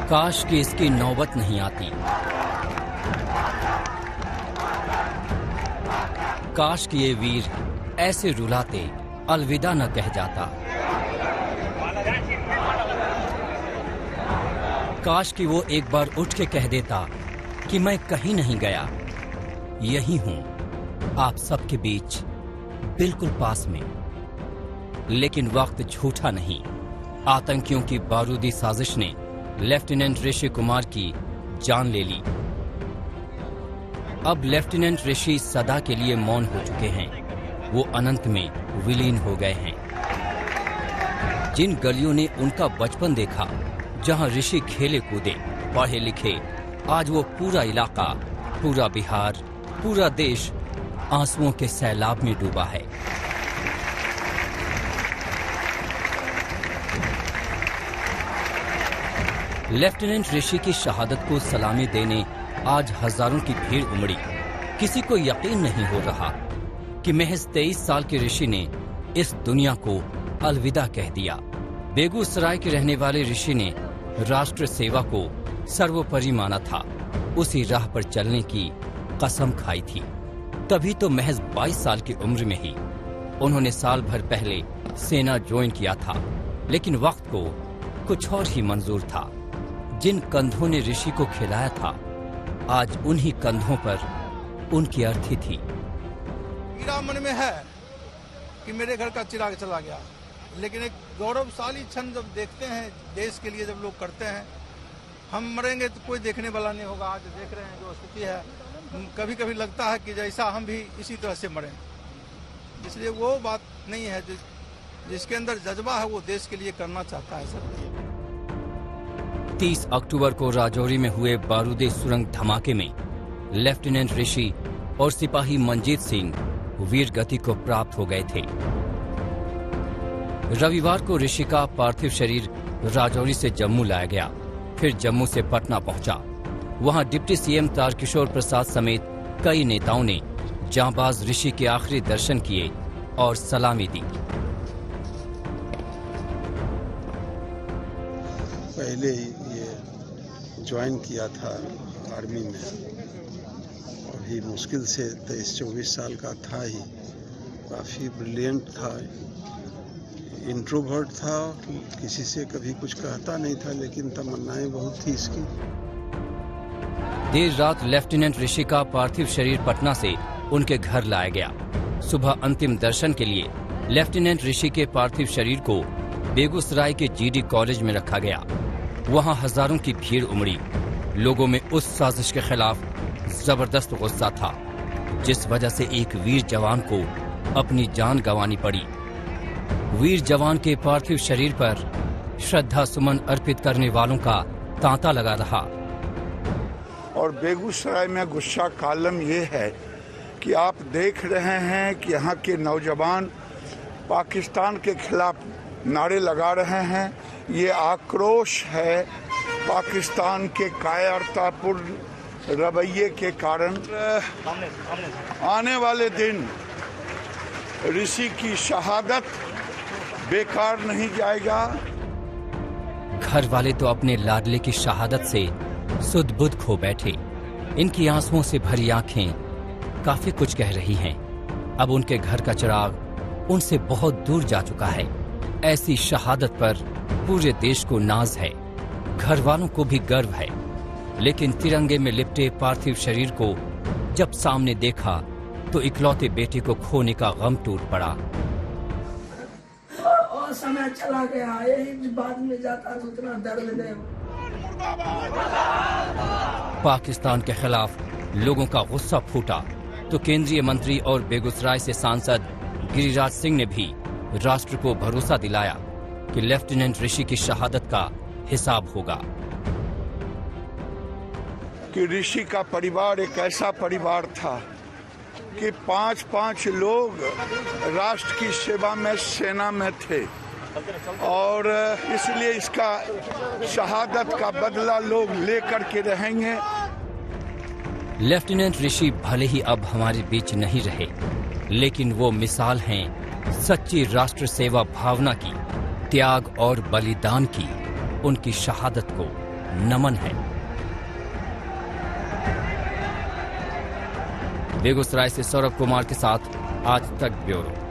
काश कि इसकी नौबत नहीं आती। काश कि ये वीर ऐसे रुलाते अलविदा न कह जाता। काश कि वो एक बार उठ के कह देता कि मैं कहीं नहीं गया, यही हूं आप सबके बीच, बिल्कुल पास में। लेकिन वक्त झूठा नहीं। आतंकियों की बारूदी साजिश ने लेफ्टिनेंट ऋषि कुमार की जान ले ली। अब लेफ्टिनेंट ऋषि सदा के लिए मौन हो चुके हैं। वो अनंत में विलीन हो गए हैं। जिन गलियों ने उनका बचपन देखा, जहां ऋषि खेले कूदे, पढ़े लिखे, आज वो पूरा इलाका, पूरा बिहार, पूरा देश आंसुओं के सैलाब में डूबा है। लेफ्टिनेंट ऋषि की शहादत को सलामी देने आज हजारों की भीड़ उमड़ी। किसी को यकीन नहीं हो रहा कि महज 23 साल के ऋषि ने इस दुनिया को अलविदा कह दिया। बेगूसराय के रहने वाले ऋषि ने राष्ट्र सेवा को सर्वोपरि माना था। उसी राह पर चलने की कसम खाई थी। तभी तो महज 22 साल की उम्र में ही उन्होंने साल भर पहले सेना ज्वाइन किया था। लेकिन वक्त को कुछ और ही मंजूर था। जिन कंधों ने ऋषि को खिलाया था, आज उन्हीं कंधों पर उनकी अर्थी थी। मेरा मन में है कि मेरे घर का चिराग चला गया, लेकिन एक गौरवशाली क्षण जब देखते हैं, देश के लिए जब लोग करते हैं, हम मरेंगे तो कोई देखने वाला नहीं होगा। आज देख रहे हैं जो स्थिति है, कभी कभी लगता है कि जैसा हम भी इसी तरह से मरें। इसलिए वो बात नहीं है, जिसके अंदर जज्बा है वो देश के लिए करना चाहता है सब। 30 अक्टूबर को राजौरी में हुए बारूदी सुरंग धमाके में लेफ्टिनेंट ऋषि और सिपाही मंजीत सिंह वीर गति को प्राप्त हो गए थे। रविवार को ऋषि का पार्थिव शरीर राजौरी से जम्मू लाया गया, फिर जम्मू से पटना पहुंचा। वहां डिप्टी सीएम तारकिशोर प्रसाद समेत कई नेताओं ने जांबाज ऋषि के आखिरी दर्शन किए और सलामी दी। पहले ये ज्वाइन किया था आर्मी में, अभी मुश्किल से 23-24 साल का था ही। काफ़ी ब्रिलियंट था, इंट्रोवर्ट था, किसी से कभी कुछ कहता नहीं था, लेकिन तमन्नाएं बहुत थी इसकी। देर रात लेफ्टिनेंट ऋषि का पार्थिव शरीर पटना से उनके घर लाया गया। सुबह अंतिम दर्शन के लिए लेफ्टिनेंट ऋषि के पार्थिव शरीर को बेगूसराय के जीडी कॉलेज में रखा गया। वहां हजारों की भीड़ उमड़ी। लोगों में उस साजिश के खिलाफ जबरदस्त गुस्सा था, जिस वजह से एक वीर जवान को अपनी जान गंवानी पड़ी। वीर जवान के पार्थिव शरीर पर श्रद्धा सुमन अर्पित करने वालों का तांता लगा रहा। और बेगूसराय में गुस्सा कालम ये है कि आप देख रहे हैं कि यहाँ के नौजवान पाकिस्तान के खिलाफ नारे लगा रहे हैं। ये आक्रोश है पाकिस्तान के कायरतापूर्ण रवैये के कारण। आने वाले दिन ऋषि की शहादत बेकार नहीं जाएगा। घर वाले तो अपने लाडले की शहादत से सुध बुध खो बैठे। इनकी आंसुओं से भरी आंखें काफी कुछ कह रही हैं। अब उनके घर का चिराग उनसे बहुत दूर जा चुका है। ऐसी शहादत पर पूरे देश को नाज है, घर वालों को भी गर्व है। लेकिन तिरंगे में लिपटे पार्थिव शरीर को जब सामने देखा तो इकलौते बेटे को खोने का गम टूट पड़ा। और समय चला गया, यही बाद में जाता तो उतना दर्द नहीं। पाकिस्तान के खिलाफ लोगों का गुस्सा फूटा तो केंद्रीय मंत्री और बेगूसराय से सांसद गिरिराज सिंह ने भी राष्ट्र को भरोसा दिलाया कि लेफ्टिनेंट ऋषि की शहादत का हिसाब होगा। कि ऋषि का परिवार एक ऐसा परिवार था कि 5-5 लोग राष्ट्र की सेवा में सेना में थे, और इसलिए इसका शहादत का बदला लोग लेकर के रहेंगे। लेफ्टिनेंट ऋषि भले ही अब हमारे बीच नहीं रहे, लेकिन वो मिसाल हैं सच्ची राष्ट्र सेवा भावना की, त्याग और बलिदान की। उनकी शहादत को नमन है। बेगूसराय से सौरभ कुमार के साथ आज तक ब्यूरो।